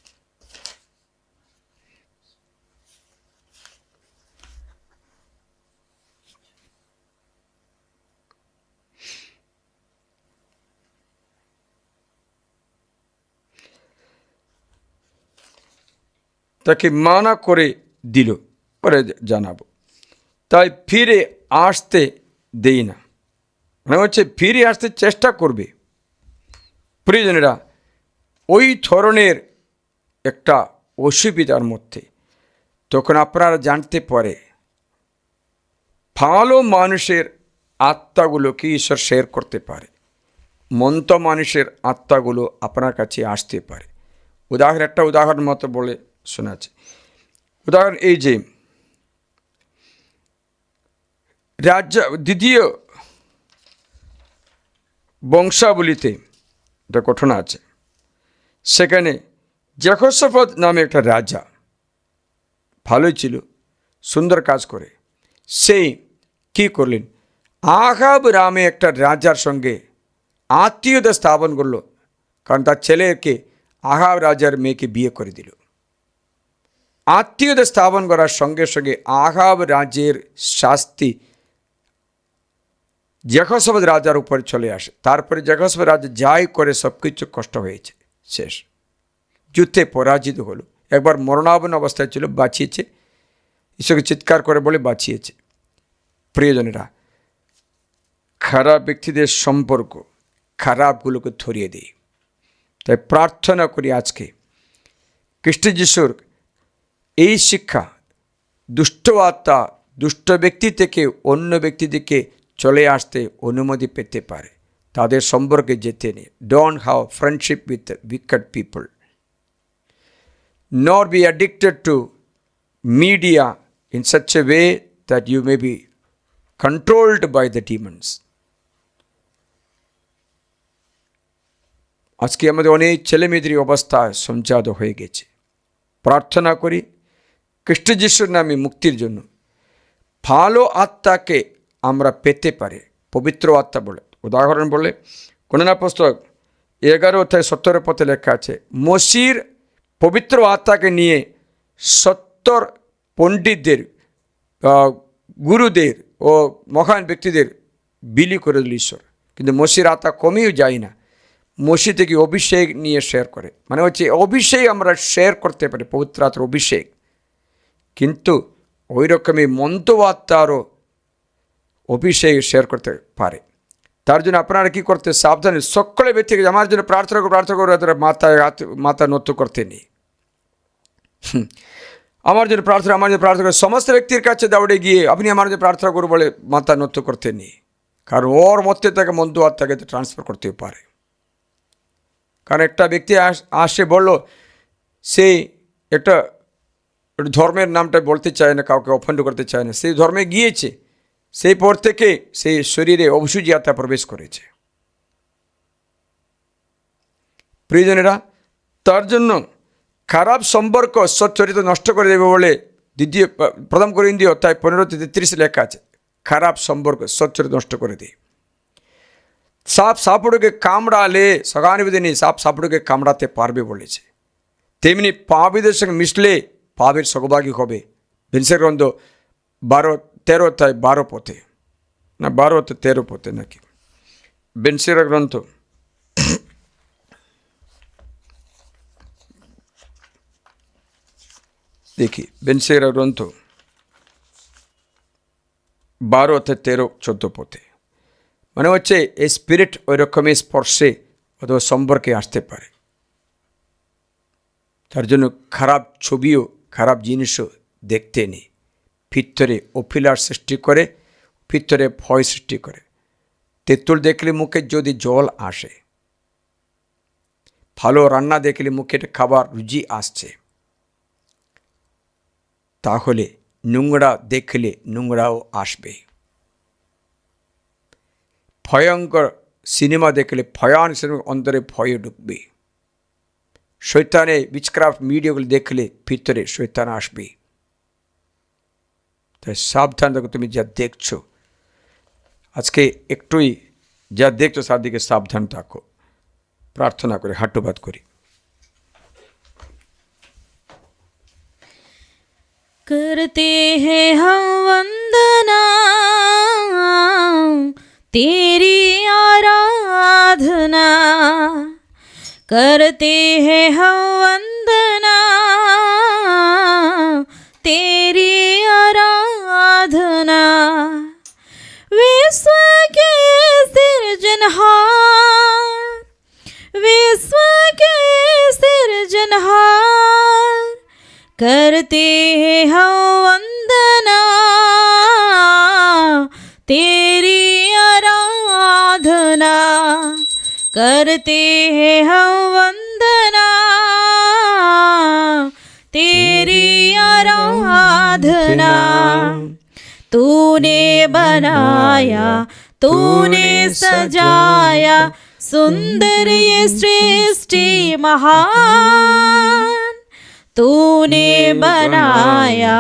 তাকে মানা করে দিল, পরে জানাবো। তাই ফিরে আসতে দেই না, মানে হচ্ছে ফিরে আসতে চেষ্টা করবে। প্রিয়জনেরা, ওই ধরনের একটা অসুবিধার মধ্যে তখন আপনারা জানতে পারে ভালো মানুষের আত্মাগুলোকে ঈশ্বর শেয়ার করতে পারে, মন্দ মানুষের আত্মাগুলো আপনার কাছে আসতে পারে। একটা উদাহরণ মতো বলে শোনাচ্ছে। উদাহরণ এই যে দ্বিতীয় বংশাবলিতে একটা ঘটনা আছে। সেখানে যহোশাফাত নামে একটা রাজা, ভালোই ছিল, সুন্দর কাজ করে। সেই কি করলেন, আহাব নামে একটা রাজার সঙ্গে আত্মীয়তা স্থাপন করলো, কারণ তার ছেলেকে আহাব রাজার মেয়েকে বিয়ে করে দিল। আত্মীয়তা স্থাপন করার সঙ্গে সঙ্গে আহাব রাজের শাস্তি যহোশাফাত রাজার উপরে চলে আসে। তারপরে যহোশাফাত রাজা যাই করে সব কিছু কষ্ট হয়েছে, শেষ, যুদ্ধে পরাজিত হলো। একবার মরণাপন্ন অবস্থায় ছিল, বাঁচিয়েছে, ঈশ্বরকে চিৎকার করে বলে বাঁচিয়েছে। প্রিয়জনেরা, খারাপ ব্যক্তিদের সম্পর্ক খারাপগুলোকে ধরিয়ে দেয়। তাই প্রার্থনা করি আজকে খ্রিস্ট যিশুর এই শিক্ষা দুষ্ট আত্মা দুষ্ট ব্যক্তি থেকে অন্য ব্যক্তি দিকে চলে আসতে অনুমতি পেতে পারে, তাদের সম্পর্কে যেতে নেই। Don't have friendship with wicked people. nor be addicted to media in such a way that you may be controlled by the demons. আজকে আমাদের অনেক ছেলেমেয়েদের অবস্থা সংজাত হয়ে গেছে। প্রার্থনা করি খ্রিস্ট যিশুর নামে মুক্তির জন্য, ভালো আত্মাকে আমরা পেতে পারি। পবিত্র আত্মা বলে, উদাহরণ বলে গণনা পুস্তক 11:17 লেখা আছে, মসির পবিত্র আত্মাকে নিয়ে 70 পণ্ডিতদের, গুরুদের ও মহান ব্যক্তিদের বিলি করে দিল ঈশ্বর। কিন্তু মসির আত্মা কমেও যায় না, মসি থেকে অভিষেক নিয়ে শেয়ার করে। মানে হচ্ছে অভিষেক আমরা শেয়ার করতে পারি, পবিত্র আত্মার অভিষেক। কিন্তু ওই রকমই মন্ত্র আত্মারও অভিষেক শেয়ার করতে পারে। তার জন্য আপনারা কী করতে সাবধানে, সকলে ব্যক্তি আমার জন্য প্রার্থনা করে মাথা নত করতে নেই। আমার জন্য প্রার্থনা করে সমস্ত ব্যক্তির কাছে দৌড়ে গিয়ে আপনি আমার জন্য প্রার্থনা করুন বলে মাথা নত করতে নেই। কারণ ওর মধ্যে থেকে মন্ত্র আত্মাকে ট্রান্সফার করতে পারে। কারণ একটা ব্যক্তি আসে বলল, সেই একটা ধর্মের নামটা বলতে চায় না, কাউকে অফেন্ড করতে চায় না, সেই ধর্মে গিয়েছে, সেই পর থেকে সেই শরীরে অশুচি আত্মা প্রবেশ করেছে। প্রিয়জনেরা, তার জন্য খারাপ সম্পর্ক সচ্চরিত্র নষ্ট করে দেবে বলে প্রথম করিন্থীয় 15:33 লেখা আছে। খারাপ সম্পর্ক সচ্চরিত্র নষ্ট করে দেয়। সাপ সাপুড়কে কামড়ালে সহানুভূতি নেই, সাপ সাপুড়কে কামড়াতে পারবে বলেছে। তেমনি পাপীদের সঙ্গে মিশলে পাপের সহভাগী হবে। বিনসের গ্রন্থ 12:13 না 12:13 নাকি, বেনসের গ্রন্থ দেখি, বেনসের গ্রন্থ 12:13-14 মানে হচ্ছে এই স্পিরিট ওই রকমের স্পর্শে অথবা সম্পর্কে আসতে পারে। তার জন্য খারাপ ছবিও খারাপ জিনিসও দেখতে নেই। ভিতরে অফিলার সৃষ্টি করে, ভিতরে ভয় সৃষ্টি করে। তেঁতুল দেখলে মুখে যদি জল আসে, ভালো রান্না দেখলে মুখে খাবার রুচি আসছে, তাহলে নোংরা দেখলে নোংরাও আসবে। ভয়ঙ্কর সিনেমা দেখলে ভয়ান সিনেমা অন্তরে ভয়ে ঢুকবে। শয়তানে উইচক্রাফট মিডিয়াগুলো দেখলে ভিতরে শয়তান আসবে। তাই সাবধান থাকো, তুমি যা দেখছো আজকে একটুই যা দেখছো চারদিকে সাবধান থাকো। প্রার্থনা করে হাঁটুপাত করি। करते हैं हम वंदना तेरी आराधना, करते हैं हम वंदना तेरी आराधना। विश्व के सिरजनहार, विश्व के सिरजनहार, करते हैं हम वंदना तेरी आराधना, करते हैं हम वंदना तेरी आराधना। तूने बनाया, तूने सजाया, सुंदर ये सृष्टि महान। तूने बनाया,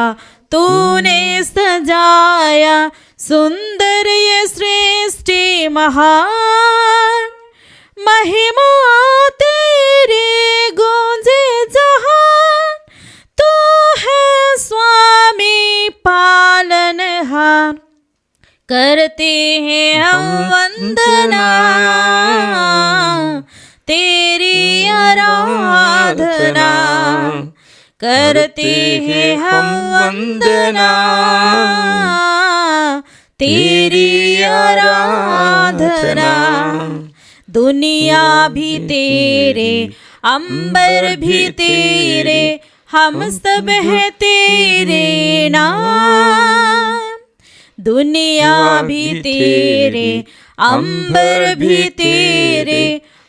तूने सजाया, सुंदर ये सृष्टि महान। महिमा तेरी गूंजे जहान, तू है स्वामी पालनहार। करते हैं हम वंदना तेरी आराधना, करते हैं हम वंदना तेरी आराधना। दुनिया भी तेरे, अंबर भी तेरे, हम सब हैं तेरे नाम। दुनिया भी तेरे, अंबर भी तेरे,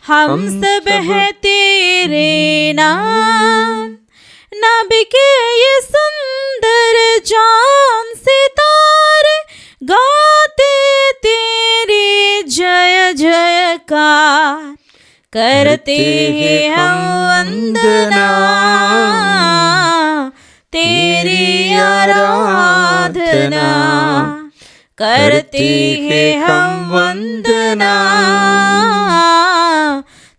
हम सब हैं तेरे नाम। नभ के ये सुंदर चांद सितारे गाते तेरे जय जयकार, करते हैं हम वंदना तेरी आराधना, करते हैं हम वंदना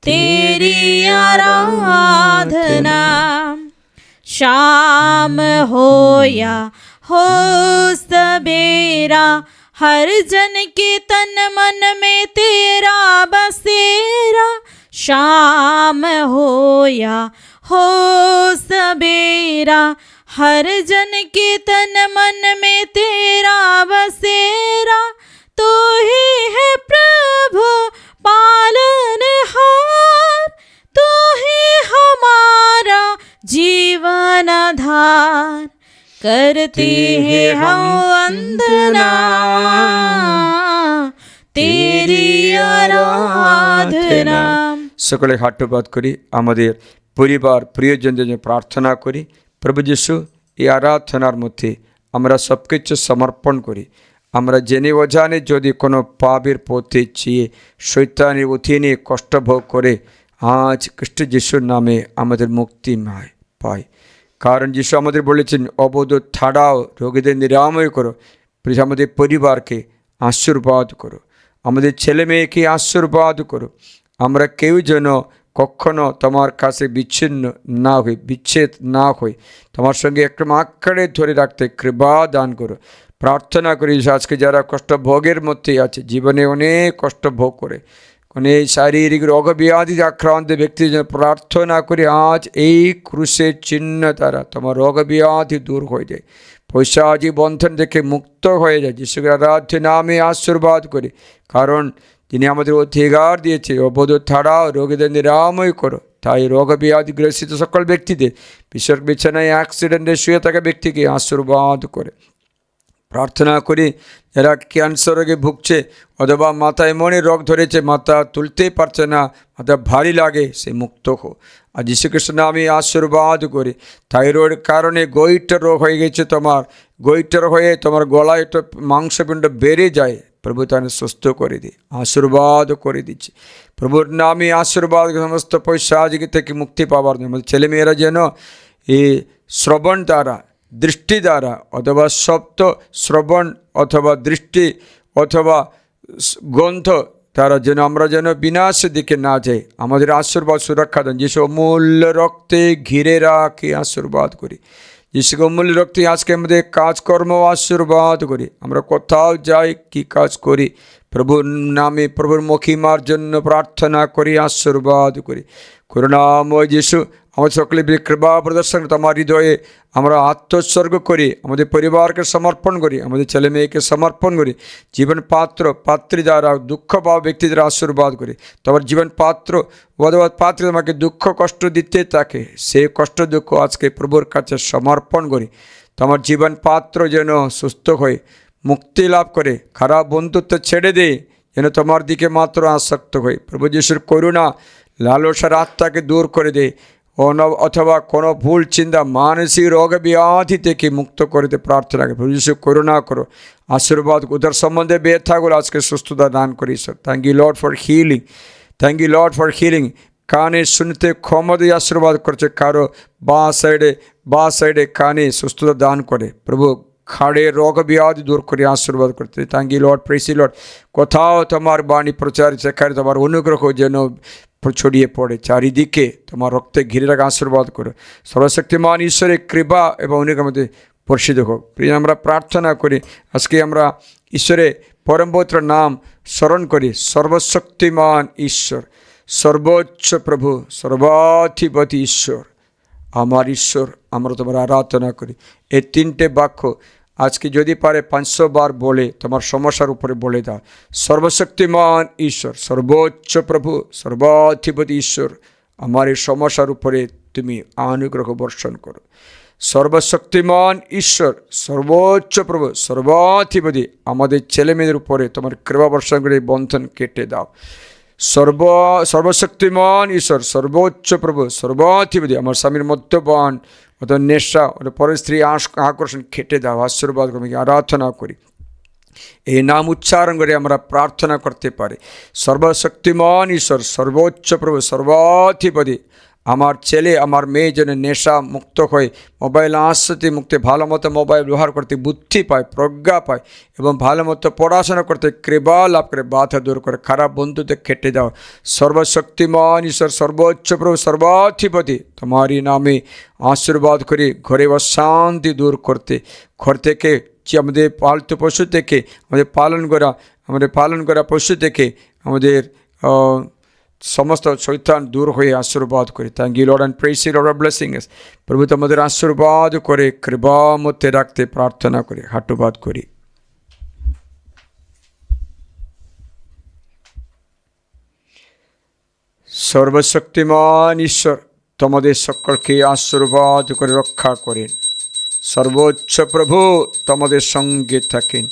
तेरी आराधना। शाम हो या हो सवेरा, हर जन के तन मन में तेरा बसेरा। शाम हो या हो सवेरा, हर जन के तन मन में तेरा बसेरा। तू ही है प्रभु पालनहार, तू ही हमारा जीवन आधार, करते हैं हम वंदना तेरी आराधना। সকলে হাট্টপাত করি, আমাদের পরিবার প্রিয়জনদের জন্য প্রার্থনা করি। প্রভু যিশু, এই আরাধনার মধ্যে আমরা সব কিছু সমর্পণ করি। আমরা জেনে অজানে যদি কোনো পাপের পথে চেয়ে শৈতানের অধীনে কষ্ট ভোগ করে, আজ খ্রিস্ট যিশুর নামে আমাদের মুক্তি পাই। কারণ যিশু আমাদের বলেছেন, অবধ ছাড়াও রোগীদের নিরাময় করো, আমাদের পরিবারকে আশীর্বাদ করো, আমাদের ছেলে মেয়েকে আশীর্বাদ করো। আমরা কেউ যেন কখনো তোমার কাছে বিচ্ছেদ না হই, তোমার সঙ্গে একটু আঁকড়ে ধরে রাখতে কৃপা দান করো। প্রার্থনা করি আজকে যারা কষ্ট ভোগের মধ্যে আছে, জীবনে অনেক কষ্ট ভোগ করে, অনেক শারীরিক রোগ ব্যাধিতে আক্রান্ত ব্যক্তির জন্য প্রার্থনা করি, আজ এই ক্রুশের চিহ্ন দ্বারা তোমার রোগ ব্যাধি দূর হয়ে যায়, পৈশাচিক বন্ধন থেকে মুক্ত হয়ে যায়। যিশুর আরাধ্য নামে আশীর্বাদ করি, কারণ তিনি আমাদের অধিকার দিয়েছে, অবধ ছাড়াও রোগীদের নিরাময় করো। তাই রোগ ব্যাধি গ্রসিত সকল ব্যক্তিদের, বিশেষ বিছানায় অ্যাক্সিডেন্টে শুয়ে থাকা ব্যক্তিকে আশীর্বাদ করে। প্রার্থনা করি যারা ক্যান্সার রোগে ভুগছে অথবা মাথায় মনে রোগ ধরেছে, মাথা তুলতেই পারছে না, মাথা ভারী লাগে, সে মুক্ত হোক। আর যীশুখ্রিস্ট নামে আশীর্বাদ করি। থাইরয়েড কারণে গইটার রোগ হয়ে গেছে, তোমার গইটার হয়ে তোমার গলায় একটু মাংসপিণ্ড বেড়ে যায়, প্রভু তাকে সুস্থ করে দিই, আশীর্বাদ করে দিচ্ছি। প্রভুর নামে আশীর্বাদ, সমস্ত পৈশাচিক থেকে মুক্তি পাওয়ার জন্য ছেলেমেয়েরা যেন এই শ্রবণ দ্বারা, দৃষ্টি দ্বারা অথবা শব্দ শ্রবণ অথবা দৃষ্টি অথবা গন্ধ তারা যেন আমরা যেন বিনাশের দিকে না যাই। আমাদের আশীর্বাদ সুরক্ষা দেন। যিশু অমূল্য রক্তে ঘিরে রাখে আশীর্বাদ করি। যিশুকে অমূল্য রক্তে আজকে আমাদের কাজকর্ম আশীর্বাদ করি। আমরা কোথাও যাই, কি কাজ করি, প্রভুর নামে প্রভুর মহিমার জন্য প্রার্থনা করি, আশীর্বাদ করি। করুণাময় যিশু, আমাদের সকলে কৃপা প্রদর্শন তোমার হৃদয়ে আমরা আত্মোৎসর্গ করি, আমাদের পরিবারকে সমর্পণ করি, আমাদের ছেলে মেয়েকে সমর্পণ করি। জীবন পাত্র পাত্রী দ্বারা দুঃখ পাওয়া ব্যক্তিদের আশীর্বাদ করি। তোমার জীবন পাত্র পাত্রী তোমাকে দুঃখ কষ্ট দিতে থাকে, সেই কষ্ট দুঃখ আজকে প্রভুর কাছে সমর্পণ করি। তোমার জীবন পাত্র যেন সুস্থ হয়ে মুক্তি লাভ করে, খারাপ বন্ধুত্ব ছেড়ে দেয়, যেন তোমার দিকে মাত্র আসক্ত হয়ে প্রভু যিশুর করুণা লালসার আত্মাকে দূর করে দেয়, অথবা কোনো ভুল চিন্তা মানসিক রোগ ব্যাধি থেকে মুক্ত করে দিতে প্রার্থনা করি। প্রভু যিশু করুণা করো, আশীর্বাদ উদার সম্বন্ধে ব্যথাগুলো আজকে সুস্থতা দান করি। Sir thank you Lord for healing, thank you Lord for healing. কানে শুনতে ক্ষমতা আশীর্বাদ করছে, কারো বা সাইডে কানে সুস্থতা দান করে প্রভু, খাড়ে রোগ ব্যাধি দূর করে আশীর্বাদ করতে। Thank you Lord, praise you Lord. কোথাও তোমার বাণী প্রচার সেখানে তোমার অনুগ্রহ যেন ছড়িয়ে পড়ে, চারিদিকে তোমার রক্তে ঘিরে রাখা আশীর্বাদ করো। সর্বশক্তিমান ঈশ্বরের কৃপা এবং অনুগ্রহের মধ্যে বর্ষিত হোক। প্রিয়, আমরা প্রার্থনা করি আজকে আমরা ঈশ্বরের পরম পবিত্র নাম স্মরণ করি। সর্বশক্তিমান ঈশ্বর, সর্বোচ্চ প্রভু, সর্বাধিপতি ঈশ্বর, আমার ঈশ্বর, আমরা তোমার আরাধনা করি। এই তিনটে বাক্য আজকে যদি পারে 500 বার বলে তোমার সমস্যার উপরে বলে দাও। সর্বশক্তিমান ঈশ্বর, সর্বোচ্চ প্রভু, সর্বাধিপতি ঈশ্বর, আমার এই সমস্যার উপরে তুমি অনুগ্রহ বর্ষণ করো। সর্বশক্তিমান ঈশ্বর, সর্বোচ্চ প্রভু, সর্বাধিপতি, আমাদের ছেলেমেয়েদের উপরে তোমার কৃপা বর্ষণ করে বন্ধন কেটে দাও। সর্বশক্তিমান ঈশ্বর, সর্বোচ্চ প্রভু, সর্বাধিপতি, আমার স্বামীর মদ্যপান অত নেশা অত পরের স্ত্রী আকর্ষণ খেটে দাও, আশীর্বাদ করে আরাধনা করি। এই নাম উচ্চারণ করে আমরা প্রার্থনা করতে পারি। সর্বশক্তিমান ঈশ্বর, সর্বোচ্চ প্রভু, সর্বাধিপতি, আমার ছেলে আমার মেয়ে যেন নেশা মুক্ত হয়ে মোবাইল আসক্তি মুক্তি, ভালো মতো মোবাইল ব্যবহার করতে বুদ্ধি পায়, প্রজ্ঞা পায় এবং ভালো মতো পড়াশোনা করতে কৃপা লাভ করে, বাধা দূর করে, খারাপ বন্ধুতে কেটে দাও। সর্বশক্তিমান ঈশ্বর, সর্বোচ্চ প্রভু, সর্বাধিপতি, তোমারই নামে আশীর্বাদ করে ঘরে অশান্তি দূর করতে, ঘর থেকে আমাদের পালতু পশু থেকে, আমাদের পালন করা পশু থেকে আমাদের সমস্ত শৈতান দূর হয়ে আশীর্বাদ করে। Thank you lord and praise you lord blessing us. প্রভু তোমাদের আশীর্বাদ করে কৃপা মধ্যে রাখতে প্রার্থনা করে হাঁটুবাদ করি। সর্বশক্তিমান ঈশ্বর তোমাদের সকলকে আশীর্বাদ করে রক্ষা করেন। সর্বোচ্চ প্রভু তোমাদের সঙ্গে থাকেন।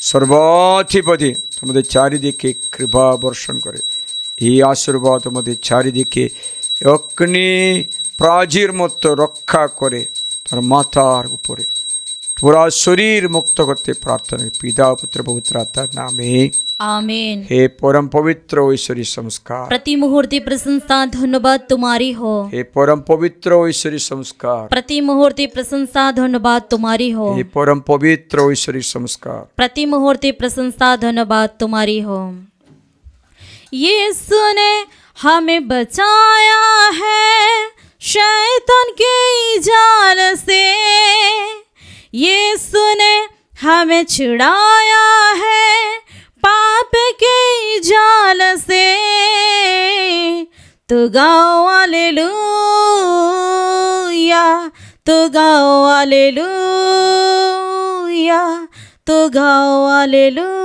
সর্বাধিপতি তোমাদের চারিদিকে কৃপা বর্ষণ করে। এই আশীর্বাদ তোমাদের চারিদিকে অগ্নি প্রাচীর মতো রক্ষা করে তার মাথার উপরে পুরা শরীর মুক্ত করতে প্রার্থনা। পিতা পুত্র পবিত্র আত্মার নামে आमीन। हे परम पवित्र ईश्वरी संस्कार, प्रति मुहूर्ते प्रशंसा धन्यवाद तुम्हारी हो। हे परम पवित्र ईश्वरी संस्कार, प्रति मुहूर्ते प्रशंसा धन्यवाद तुम्हारी हो। हे परम पवित्र ईश्वरी संस्कार। प्रति मुहूर्ते प्रशंसा धन्यवाद तुम्हारी हो। यीशु ने हमें बचाया है शैतान के जाल से, यीशु ने हमें छुड़ाया है पाप के जाल से। तो गाओ हालेलुया, तो गाओ हालेलुया, तो गाओ हालेलुया।